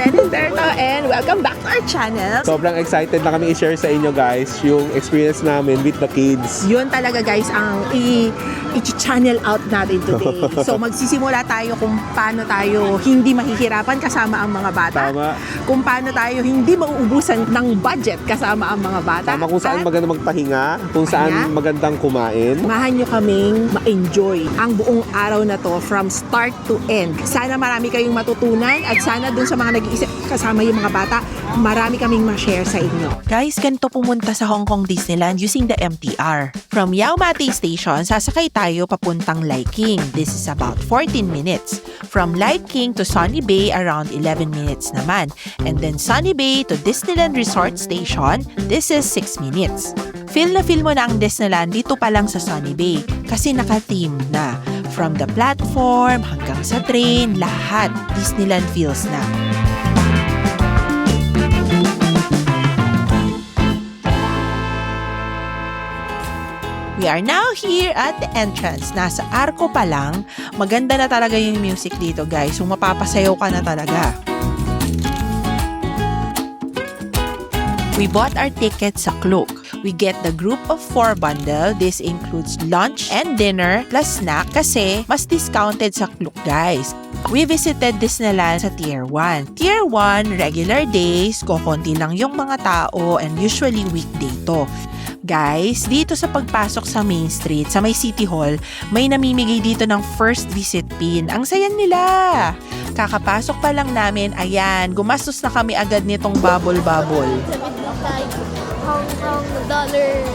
Ellen Berto and welcome back to our channel. Sobrang excited na kami i-share sa inyo guys yung experience namin with the kids. Yun talaga guys ang i-channel out natin today. So magsisimula tayo kung paano tayo hindi mahihirapan kasama ang mga bata. Tama. Kung paano tayo hindi mauubusan ng budget kasama ang mga bata. Tama, kung saan magandang magpahinga, kung saan magandang kumain. Samahan nyo kaming ma-enjoy ang buong araw na to from start to end. Sana marami kayong matutunan at sana dun sa mga nag-iisip kasama yung mga bata, marami kaming ma-share sa inyo. Guys, ganito pumunta sa Hong Kong Disneyland using the MTR. From Yau Ma Tei Station, sasakay tayo papuntang Lai King. This is about 14 minutes. From Lai King to Sunny Bay, around 11 minutes naman. And then Sunny Bay to Disneyland Resort Station, this is 6 minutes. Feel na feel mo na ang Disneyland dito pa lang sa Sunny Bay kasi naka-theme na. From the platform hanggang sa train, lahat Disneyland feels na. We are now here at the entrance. Nasa Arco pa lang. Maganda na talaga yung music dito, guys. So, mapapasayaw ka na talaga. We bought our ticket sa Klook. We get the group of 4 bundle. This includes lunch and dinner plus snack kasi mas discounted sa Klook, guys. We visited Disneyland sa Tier 1. Tier 1, regular days, kokonti lang yung mga tao and usually weekday to. Guys, dito sa pagpasok sa Main Street, sa may City Hall, may namimigay dito ng first visit pin. Ang saya nila! Kakapasok pa lang namin, ayan, gumastos na kami agad nitong bubble-bubble. Hong Kong dollars.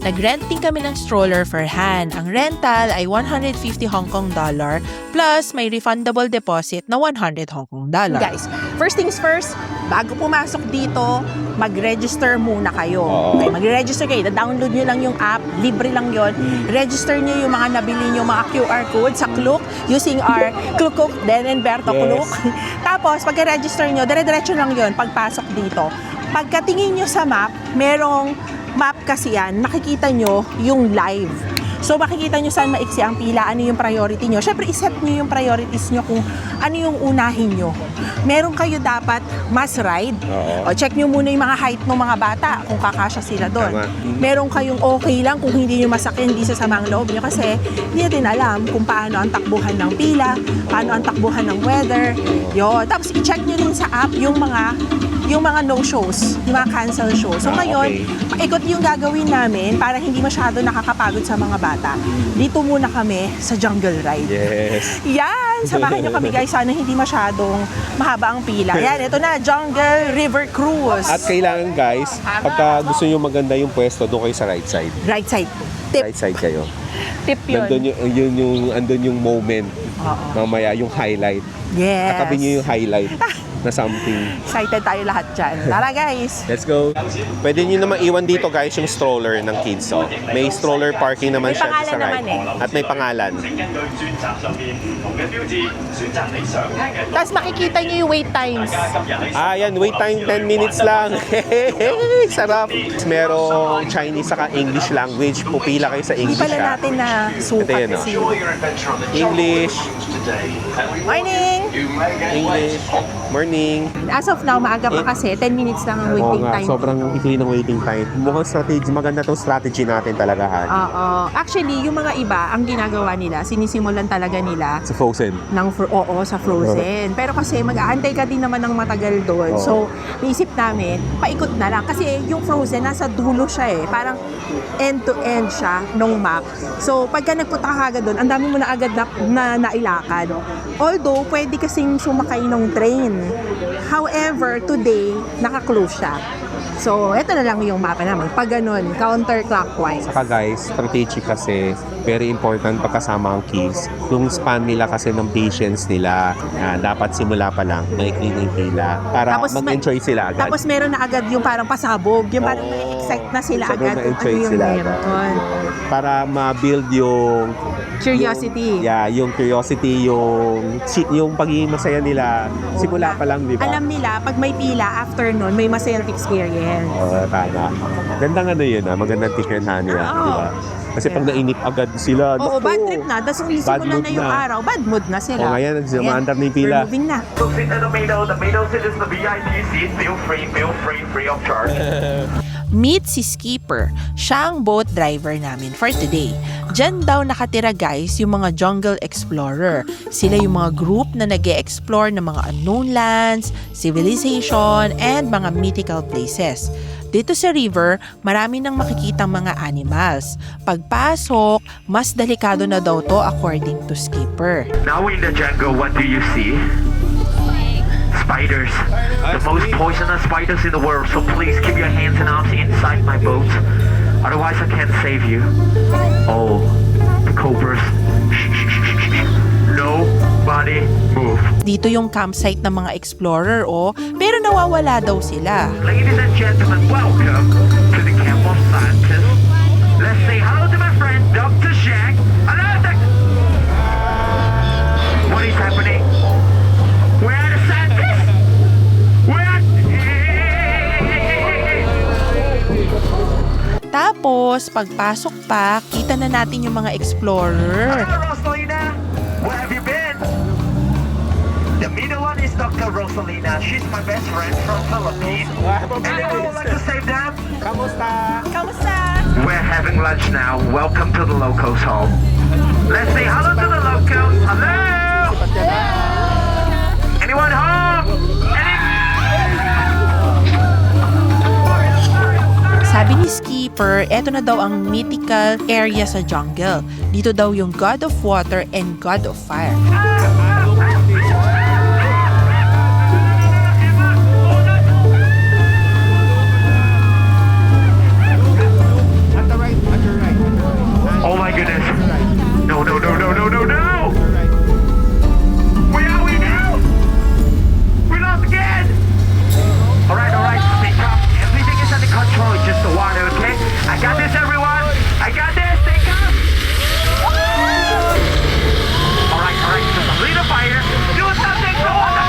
Nag-renting kami ng stroller for Han. Ang rental ay 150 Hong Kong dollar plus may refundable deposit na 100 Hong Kong dollar. Guys, first things first, bago pumasok dito, mag-register muna kayo. Okay, mag-register kayo. Da-download nyo lang yung app, libre lang yon. Register nyo yung mga nabili nyo, mga QR code sa Klook using our Klook Ellen Berto Klook. Tapos, pagka-register nyo, dire-diretso lang yon pagpasok dito. Pagkatingin nyo sa map, merong map kasi yan, makikita nyo yung live. So, makikita nyo saan maiksi ang pila, ano yung priority nyo. Siyempre, iset nyo yung priorities nyo kung ano yung unahin nyo. Meron kayo dapat mass ride. O, check nyo muna yung mga height ng mga bata kung kakasya sila doon. Meron kayong okay lang kung hindi nyo masakyan, hindi sasama ang loob nyo kasi hindi natin alam kung paano ang takbuhan ng pila, paano ang takbuhan ng weather. Yun. Tapos, i-check nyo rin sa app yung mga no-shows, yung mga cancel shows. So ngayon, paikot yung gagawin namin para hindi masyado nakakapagod sa mga bata. Dito muna kami sa Jungle Ride. Yes. Yan! Samahan nyo kami guys, sana hindi masyadong mahaba ang pila. Yan, ito na, Jungle River Cruise. At kailangan guys, pagka gusto nyo maganda yung pwesto, doon kayo sa right side. Right side. Tip. Right side kayo. Tip yun. Andun yung moment. Mamaya, yung highlight. Yes. Katabi nyo yung highlight na something. Excited tayo lahat dyan. Tara guys! Let's go. Pwede nyo naman iwan dito guys yung stroller ng kids. Oh. May stroller parking naman May siya pangalan sa right. naman eh. At may pangalan. Tapos makikita nyo yung wait times. Yan. Wait time 10 minutes lang. Sarap. Merong Chinese saka English language. Pupila kayo sa Hindi English. pala natin na sukat Ito yun, kasi. English. Morning! English. Morning. As of now, maaga pa kasi 10 minutes lang ang waiting time. Sobrang ikli ng waiting time. Mukhang strategy, maganda tong strategy natin talaga. Oo. Actually, yung mga iba, ang ginagawa nila, sinisimulan talaga nila Sa Frozen. sa Frozen. Pero kasi mag-aantay ka din naman ng matagal doon. So, naisip namin, paikot na lang. Kasi yung Frozen, nasa dulo siya eh. Parang end-to-end siya nung map. So, pagka nagpunta ka agad doon, ang dami mo na agad na nailakad. Although, pwede kasing sumakay ng train. However, today, naka-close siya. So, ito na lang yung mapa naman. Pag ganun, counterclockwise. Saka guys, strategy kasi, very important pagkasama ang kids. Yung span nila kasi ng patience nila, dapat simula pa lang, maikli yung pila. Para Tapos mag-enjoy sila agad. Tapos meron na agad yung parang pasabog. Yung parang excite na sila Sobrang agad kung ano na-enjoy yung sila meron. Para ma-build yung Curiosity. yung curiosity, yung pagiging masaya nila. Simula pa lang, di ba? Alam nila, pag may pila, after nun, may masayang experience. Tama. Gandang ano yun, magandang tiketahan nila, Oo. di ba? Kasi pag nainip agad sila, Oo, naku. bad trip na. Tapos Bad simulan mood na yung na. araw. Bad mood na sila. O ngayon, nagsimaandar na yung pila. We're moving na. So sit in the middle seat is the VIP seat. Feel free of charge. Meet si Skipper. Siya ang boat driver namin for today. Diyan daw nakatira guys yung mga jungle explorer. Sila yung mga group na nag-e-explore ng mga unknown lands, civilization, and mga mythical places. Dito sa river, marami nang makikitang mga animals. Pagpasok, mas delikado na daw to according to Skipper. Now in the jungle, what do you see? Spiders. The most poisonous spiders in the world. So please keep your hands and arms inside my boat. Otherwise I can't save you. Oh, the cobras. Shh. Nobody move. Dito yung campsite ng mga explorer pero nawawala daw sila. Ladies and gentlemen, welcome to the camp of scientists. Let's say hello to my friend Dr. Shaq. Hello, What is happening? Where are the scientists? Where? Tapos, pagpasok pa, kita na natin yung mga explorer. Hello, Rosalina. Where have you been? The middle one is Dr. Rosalina. She's my best friend from Philippines. Anyone would like to save them? Kamusta? We're having lunch now. Welcome to the locals' home. Let's say hello to the locals. Hello. Anyone home? Sabi ni Skipper, eto na daw ang mythical area sa jungle. Dito daw yung God of Water and God of Fire. Oh my goodness. No. Where are we now? We lost again. Alright. Stay calm. Everything is under control. It's just the water, okay? I got this, everyone. I got this. Stay calm. Alright. Just a little fire. Do something. Go on the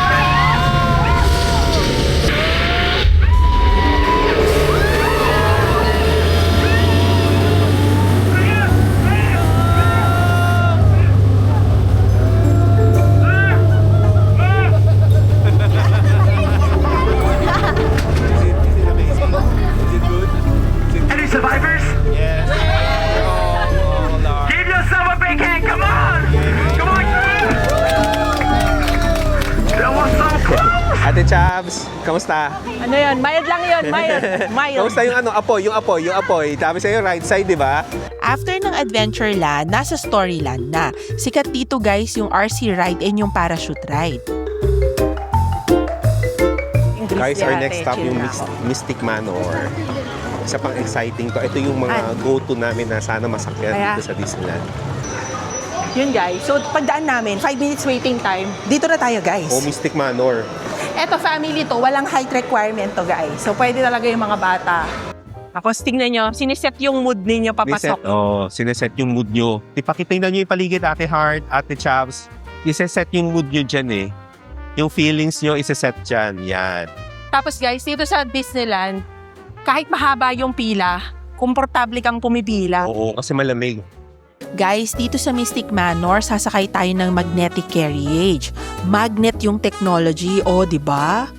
Any survivors? Yes. Give yourself a big hand. Come on. That was so close. Ate Chabs, kamusta? Ano yun? Mild lang yun. Mild. Kamusta yung apoy? Sabi sa'yo, right side, di ba? After ng Adventureland, nasa Storyland na. Sikat dito guys yung RC ride and yung parachute ride. Guys, our next stop yung Mystic Manor. Isa pang exciting to. Ito yung mga go-to namin na sana masakyan Kaya? dito sa Disneyland. Yun guys. So pagdaan namin, 5 minutes waiting time. Dito na tayo guys. O Mystic Manor. Eto family to, walang height requirement to guys. So pwede talaga yung mga bata. Tapos tingnan nyo, siniset yung mood ninyo papasok. Sineset yung mood nyo. Ipakita nyo yung paligid, Ate Heart, Ate Chabs. Iseset yung mood nyo dyan eh. Yung feelings nyo, iseset dyan. Yan. Tapos guys, dito sa Disneyland, kahit mahaba yung pila, komportable kang pumipila. Oo, kasi malamig. Guys, dito sa Mystic Manor, sasakay tayo ng magnetic carriage. Magnet yung technology, di ba?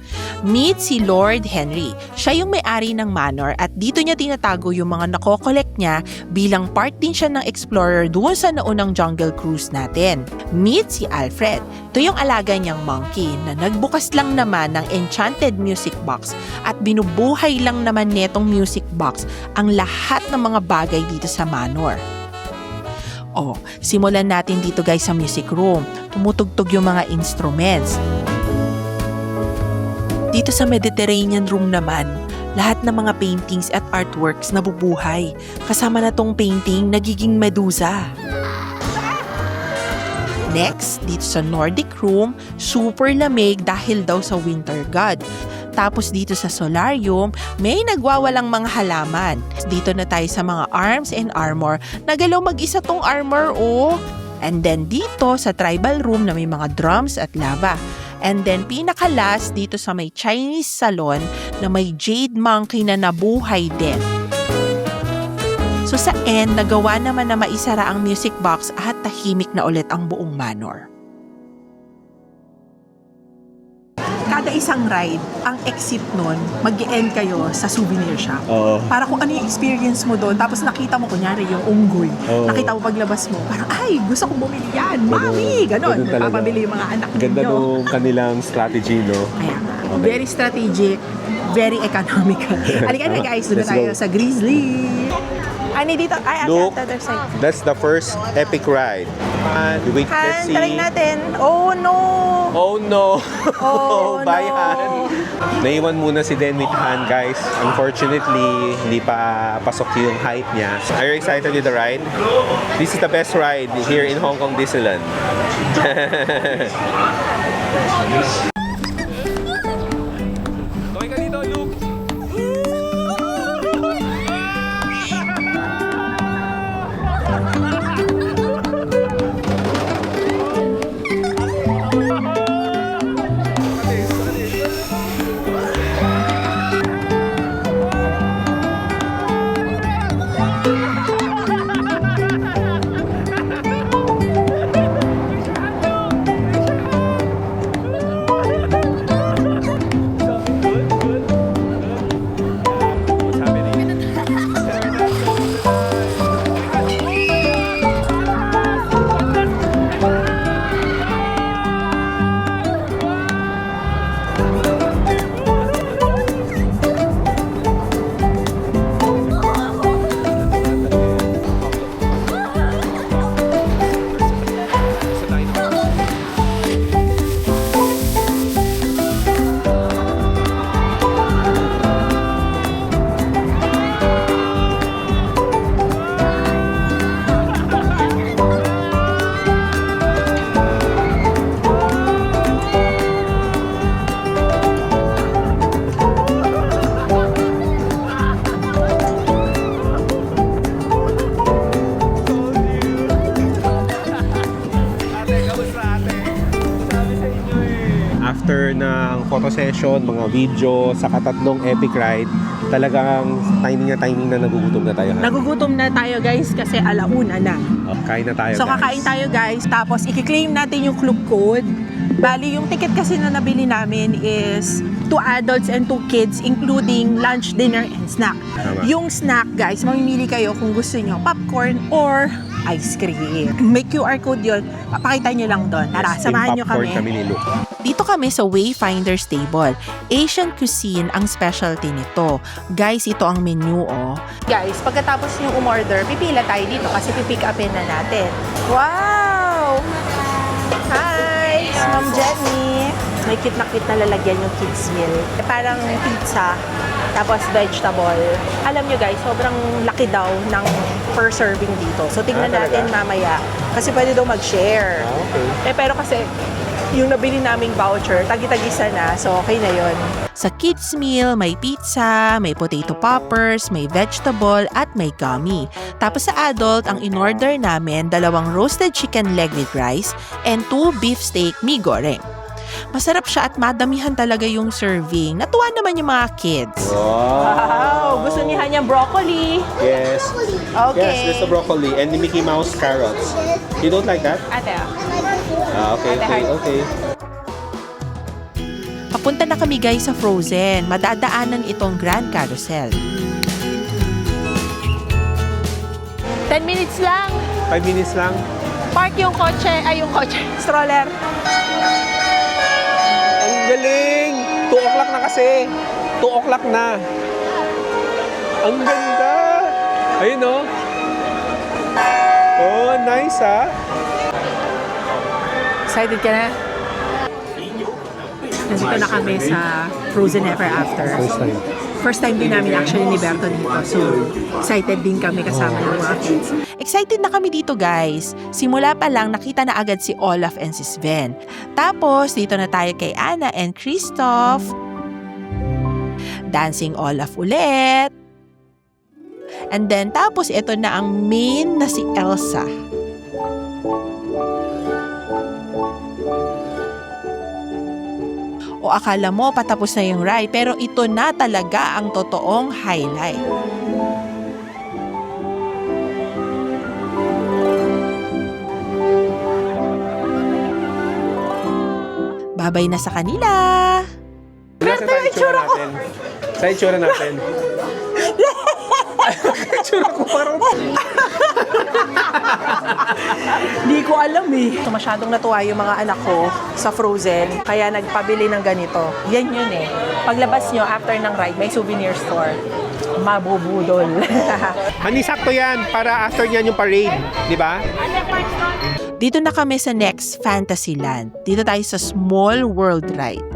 Meet si Lord Henry. Siya yung may-ari ng manor at dito niya tinatago yung mga nakokolekt niya bilang part din siya ng explorer doon sa naunang jungle cruise natin. Meet si Alfred. Ito yung alaga niyang monkey na nagbukas lang naman ng enchanted music box at binubuhay lang naman netong music box ang lahat ng mga bagay dito sa manor. Simulan natin dito guys sa music room. Tumutugtog yung mga instruments. Dito sa Mediterranean room naman, lahat ng mga paintings at artworks nabubuhay. Kasama na tong painting nagiging medusa. Next, dito sa Nordic room, super lamig dahil daw sa winter god. Tapos dito sa solarium, may nagwawalang mga halaman. Dito na tayo sa mga arms and armor. Nagalaw mag-isa tong armor, And then dito sa tribal room na may mga drums at lava. And then pinaka-last dito sa may Chinese salon na may jade monkey na nabuhay din. So sa end, nagawa naman na maisara ang music box at tahimik na ulit ang buong manor. Kada isang ride, ang exit nun, mag-e-end kayo sa souvenir shop. Oo. Para kung ano yung experience mo doon, tapos nakita mo, kunyari, yung unggoy. Oo. Nakita mo paglabas mo, parang, ay, gusto kong bumili yan, mami! Ganon. ganun talaga. Nagpapabili yung mga anak Ganda ninyo. nung kanilang strategy, no? Kaya nga, Okay. very strategic, very economical. Halika na guys, doon na Let's tayo go. sa Grizzly. Ay, dito. Ay, Look. at the other side. That's the first epic ride. Wait, let's Han, see. try natin. Oh, no! Oh no! Oh, Bye, no. Han! Naiwan muna si Den with Han, guys. Unfortunately, hindi pa pasok yung height niya. Are you excited with the ride? This is the best ride here in Hong Kong Disneyland. Toy ka dito, Luke! What's happening? After ng photo session, mga video, sa katatlong epic ride, talagang timing na nagugutom na tayo. Ha? Nagugutom na tayo guys kasi alauna na. Kain na tayo, So guys. kakain tayo guys, tapos i-claim natin yung Klook code. Bali, yung ticket kasi na nabili namin is 2 adults and 2 kids including lunch, dinner, and snack. Tama. Yung snack guys, mamimili kayo kung gusto nyo popcorn or ice cream. May QR code yun, pakita nyo lang doon. Tara, Steam samahan nyo popcorn kami. ni Luke. Dito kami sa Wayfinder's Table. Asian cuisine ang specialty nito. Guys, ito ang menu, oh. Guys, pagkatapos yung umorder, pipila tayo dito kasi pipick upin na natin. Wow! Hi! It's Ma'am Jenny. May cute na lalagyan yung kids meal. Parang pizza, tapos vegetable. Alam nyo guys, sobrang laki daw ng per serving dito. So tingnan talaga? natin mamaya. Kasi pwede daw mag-share. Okay. Pero kasi yung nabili naming voucher, tagi-tagisa na. So okay na yon. Sa kids meal, may pizza, may potato poppers, may vegetable, at may gummy. Tapos sa adult, ang in-order namin, 2 roasted chicken leg with rice and 2 beef steak mi goreng. Masarap siya at madamihan talaga yung serving. Natuwa naman yung mga kids. Wow! Gusto niya niyang broccoli. Yes. Okay. Yes, there's the broccoli and the Mickey Mouse carrots. You don't like that? Ate, Okay. Papunta na kami guys sa Frozen. Madadaanan itong Grand Carousel. 10 minutes lang. 5 minutes lang. Park yung kotse, stroller. Ang galing! 2 o'clock na kasi. 2 o'clock na. Ang ganda! Ayun, oh. Oh, nice, ah. Excited ka na? Nandito na kami sa Frozen Ever After. First time din namin actually ni Berto dito. So, excited din kami kasama ng mga kids. Excited na kami dito guys. Simula pa lang nakita na agad si Olaf and si Sven. Tapos dito na tayo kay Anna and Kristoff. Dancing Olaf ulit. And then tapos ito na ang main na si Elsa. O akala mo patapos na yung ride pero ito na talaga ang totoong highlight. Babay na sa kanila! Nasa tayo itsura natin. Sa itsura natin. Itsura ko parang... Di ko alam eh. So, masyadong natuwa yung mga anak ko sa Frozen, kaya nagpabili ng ganito. Yan yun eh. Paglabas nyo after ng ride, may souvenir store. Mabubudol. Hani, sakto yan para after niyan yung parade. Di ba? Dito na kami sa next Fantasyland. Dito tayo sa Small World Ride.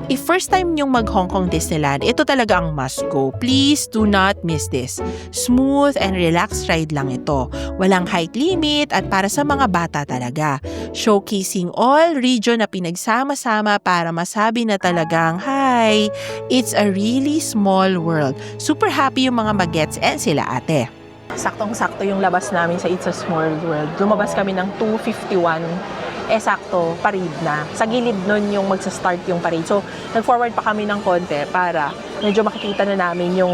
If first time nyong mag Hong Kong Disneyland, ito talaga ang must go. Please do not miss this. Smooth and relaxed ride lang ito. Walang height limit at para sa mga bata talaga. Showcasing all region na pinagsama-sama para masabi na talagang, hi, it's a really small world. Super happy yung mga magets and sila ate. Saktong-sakto yung labas namin sa It's a Small World. Lumabas kami ng 2:51. Sakto, parade na. Sa gilid nun yung magsa-start yung parade. So, nag-forward pa kami ng konti para medyo makikita na namin yung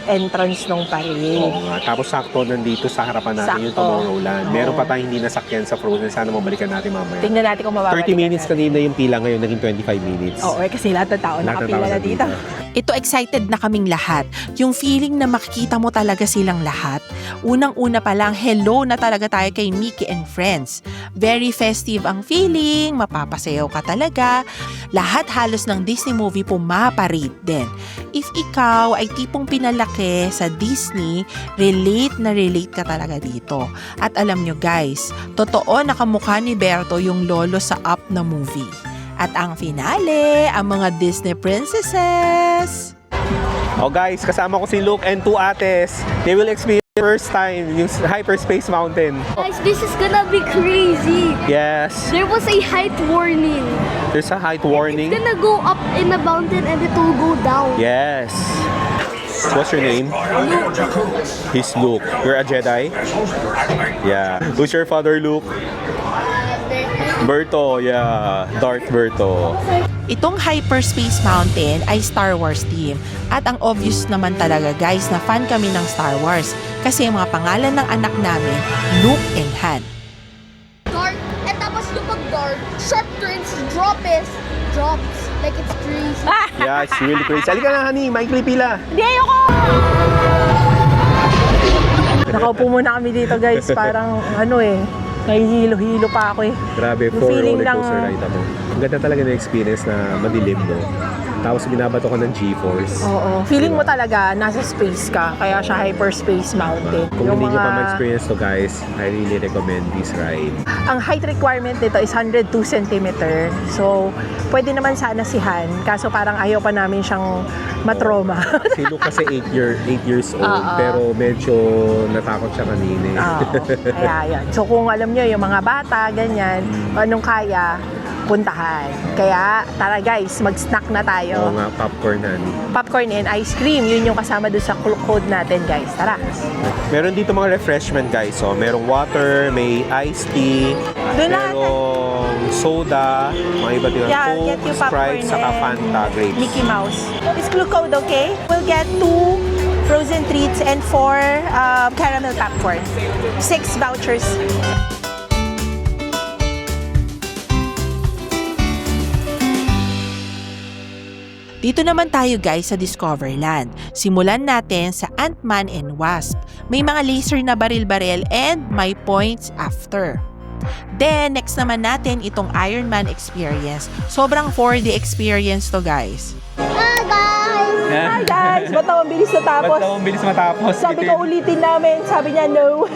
entrance ng parade. Oo nga. Tapos sakto nandito sa harapan natin yung Sakto. Tomorrowland. Meron pa tayong hindi nasakyan sa Frozen. Sana mabalikan natin mamaya. Tingnan natin kung mababalikan 30 minutes natin. kanina yung pila, ngayon naging 25 minutes. Oo, kasi lahat ng tao Lahat ng nakapila tao na dito. Ito, excited na kaming lahat. Yung feeling na makikita mo talaga silang lahat. Unang-una pa lang, hello na talaga tayo kay Mickey and Friends. Very festive ang feeling, mapapasayaw ka talaga. Lahat halos ng Disney movie pumaparade din. If ikaw ay tipong pinalaki sa Disney, relate na relate ka talaga dito. At alam nyo guys, totoo nakamukha ni Berto yung lolo sa Up na movie. At ang finale, ang mga Disney princesses. Oh guys, kasama ko si Luke and 2 ates. They will experience first time yung Hyperspace Mountain. Guys, this is gonna be crazy. Yes, There was a height warning. there's a height warning. It's gonna go up in the mountain and it will go down. Yes. What's your name? He's Luke. You're a Jedi? Yeah. Who's your father, Luke? Berto, yeah. Darth Berto. Itong Hyperspace Mountain ay Star Wars theme. At ang obvious naman talaga guys na fan kami ng Star Wars. Kasi ang mga pangalan ng anak namin, Luke and Han. Dark, and tapos yung pag-dark, sharp turns, drops, like it's trees. Yeah, it's really crazy. Halika na, honey. Maikli pila. Hindi, ayoko! Nakaupo muna kami dito guys, parang ano eh, nahihilo-hilo pa ako eh. Grabe, Yung 4 feeling roller ng- coaster ride ako. Ang ganda talaga na experience na madilim, no? Tapos binabato ko ng G-Force. Oo. Feeling mo talaga, nasa space ka, kaya siya Hyperspace Mountain. Kung hindi nyo pa ma-experience to guys, I really recommend this ride. Ang height requirement nito is 102 cm. So, pwede naman sana si Han, kaso parang ayaw pa namin siyang matroma. Si Luke kasi 8 years old, Oo. pero medyo natakot siya kanina. Oo. Kaya yan. So, kung alam nyo, yung mga bata, ganyan, anong kaya, puntahan. Kaya, tara guys, mag-snack na tayo. Oo nga, popcorn honey. Popcorn and ice cream, yun yung kasama doon sa code natin guys. Tara. Meron dito mga refreshment guys. So, merong water, may iced tea, Doon lahat. merong soda, mga iba't ibang Yeah, I'll Coke, get you popcorn Sprite, saka and Fanta grapes. Mickey Mouse. It's clue code, okay? We'll get 2 frozen treats and 4 caramel popcorn. 6 vouchers. Dito naman tayo guys sa Discoverland. Simulan natin sa Ant-Man and Wasp. May mga laser na baril-baril and may points after. Then, next naman natin itong Iron Man experience. Sobrang 4D experience to guys. Hi guys! Hi guys! Ba't naman bilis natapos? ang bilis matapos? Sabi ko ulitin namin, sabi niya no.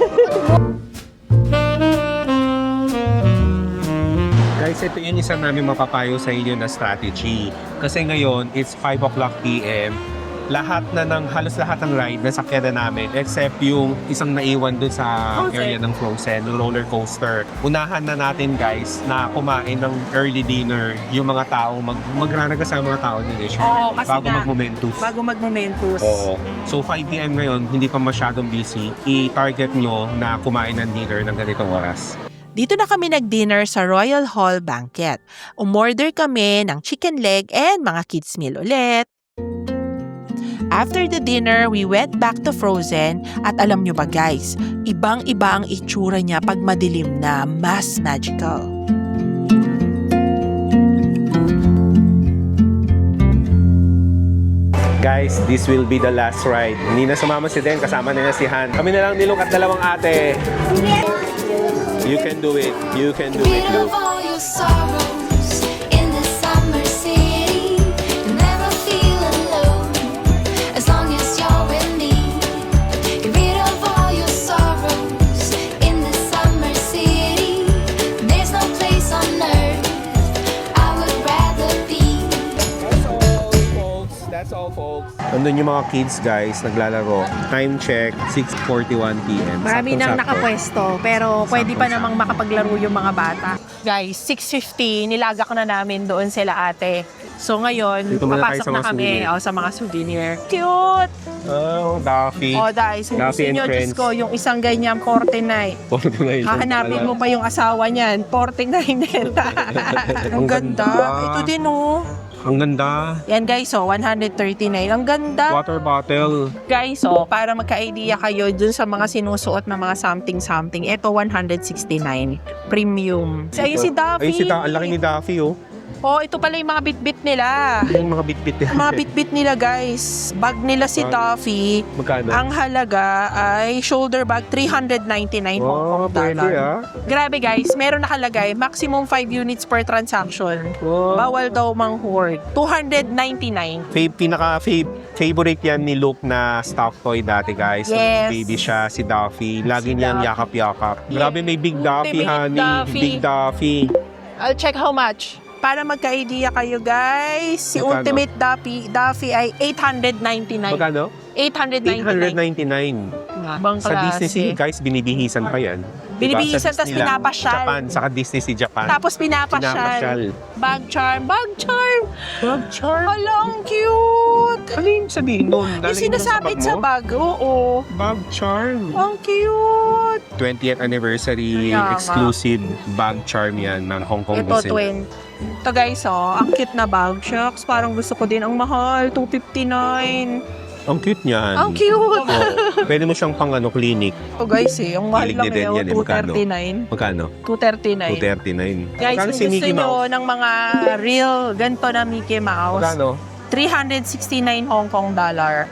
Guys, ito yung isa namin mapapayo sa inyo na strategy. Kasi ngayon, it's 5 o'clock PM. Halos lahat ng ride nasakyan na namin except yung isang naiwan dun sa Frozen. area ng Frozen, yung roller coaster. Unahan na natin guys na kumain ng early dinner yung mga tao, magranaga sa mga tao nila Oo, kasi bago nga, mag-momentus. Bago mag-momentus. Oo. So 5 PM ngayon, hindi pa masyadong busy. I-target nyo na kumain ng dinner ng ganitong oras. Dito na kami nag-dinner sa Royal Hall Banquet. Umorder kami ng chicken leg and mga kids meal ulit. After the dinner, we went back to Frozen at alam nyo ba guys, ibang-iba ang itsura niya pag madilim na, mas magical. Guys, this will be the last ride. Hindi na sumama si Den, kasama na niya si Han. Kami na lang ni Luke at dalawang ate. You can do it. You can do it, Rid of Luke. all your sorrows in the summer city. You'll never feel alone as long as you're with me. Get rid of all your sorrows in the summer city. There's no place on earth I would rather be. That's all, folks. Andun yung mga kids, guys, naglalaro. Time check, 6:41 p.m. Marami nang Saktong-sakto. nakapwesto, pero pwede pa Saktong-sakto. namang makapaglaro yung mga bata. Guys, 6:50, nilagak na namin doon sila ate. So ngayon, Dito muna tayo papasok sa na mga kami souvenir. sa mga souvenir. Cute! Oh, Daffy. O guys, kung gusto Daffy and nyo, Diyos friends. ko, yung isang ganyan, 49. Hahanapin mo pa yung asawa niyan, 49 din. Ang ganda. Ito din oh. Ang ganda. Yan guys, oh, 139. Ang ganda. Water bottle. Guys, oh, para magka-idea kayo dun sa mga sinusuot na mga something-something, ito 169. Premium. Ayun si Daffy. Ay, ang laki ni Daffy, oh. Oh, ito pala yung mga bitbit nila. Yung mga bit-bit. Mga bitbit nila guys. Bag nila si Bag. Daffy. Magkano? Ang halaga ay shoulder bag 399 Oh, Hong Kong pwede dollar. Grabe guys, meron nakalagay maximum 5 units per transaction. Oh. Bawal daw mang-hoard. 299. Favorite yan ni Luke na stuffed toy dati, guys. Yes. Baby siya, si Daffy. Lagi Si niyang Daffy. yakap-yakap. Yeah. Grabe, may Big Daffy, Big honey. Daffy. Big Daffy. I'll check how much. Para magka-idea kayo guys, si Magkano? Ultimate Daffy ay 899. Magkano? 899. 899. Bang Sa Disney Sea, klase. guys, binibihisan pa yan. Binibihisan, Sa tas Disneyland, pinapasyal. Japan, saka Disney Sea Japan. Tapos pinapasyal. Bag charm. Bag charm. Bag charm. Hala, ang cute. Ano yung sabihin nun? Yung sinasabit sa bag. Oo. Bag charm. Ang cute. 20th anniversary Kaya nga. exclusive bag charm yan ng Hong Kong Ito, Disneyland. Ito guys, oh, ang cute na bag. Shucks, parang gusto ko din. Ang mahal, 259. Ang cute niyan. Ang cute. Oh, pwede mo siyang pang ano, clinic. Ito guys, ang mahal Hilig lang niya din yun. yan, magkano? 239. Magkano? 239. 239. Guys, Magkano kung si gusto Mickey nyo Mouse? ng mga real ganito na Mickey Mouse, Magkano? 369 Hong Kong dollar.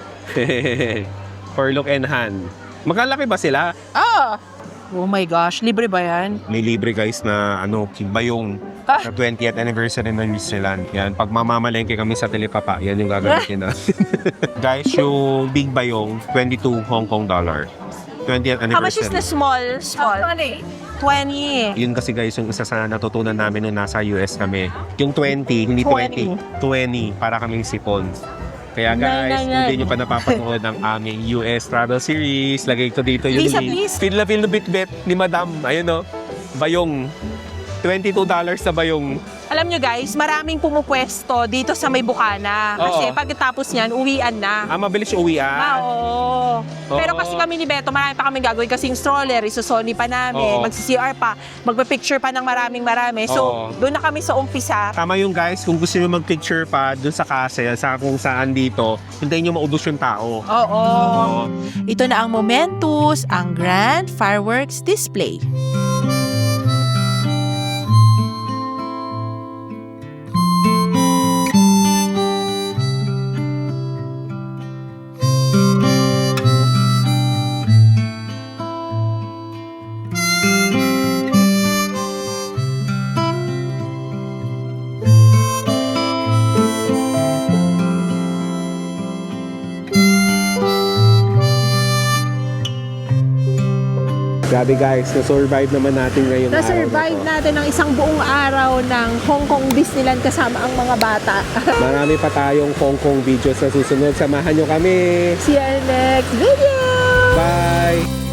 For Luke and Han. Magkalaki ba sila? Ah! Oh my gosh, libre ba yan? May libre guys na bayong Ah. sa 20th anniversary ng Disneyland. Yan, pag mamamalengke kami sa Telepapa, yan yung gagamitin natin. Guys, yung big bayong, 22 Hong Kong dollar. 20th How much is anniversary. the small? 20. Yun kasi guys, yung isa sa natutunan namin nung nasa US kami. Yung 20, hindi 20. 20, para kaming sipon. Kaya guys, Nay. kung hindi nyo pa napapanood ang aming US travel series, lagay ko dito yung Please, link. please. Feel na bit-bit ni Madam. Ayun o, bayong. $22 sa bayong. Alam nyo guys, maraming pumupwesto dito sa may Bukana. Kasi Oo. pagkatapos niyan, uwian na. Mabilis yung uwian. Oo. Pero Oo. kasi kami ni Beto, marami pa kami gagawin kasing stroller, isusoli pa namin, Oo. magsi-CR pa, magpa-picture pa ng marami. So, Oo. doon na kami sa umpisa. Tama yung guys, kung gusto nyo mag-picture pa dun sa castle, sa kung saan dito, hintayin nyo maubos yung tao. Oo. Ito na ang Momentus, ang grand fireworks display. Grabe guys, na-survive naman natin ngayong Na-survive natin ang isang buong araw ng Hong Kong Disneyland kasama ang mga bata. Marami pa tayong Hong Kong videos sa susunod. Samahan nyo kami. See you next video! Bye!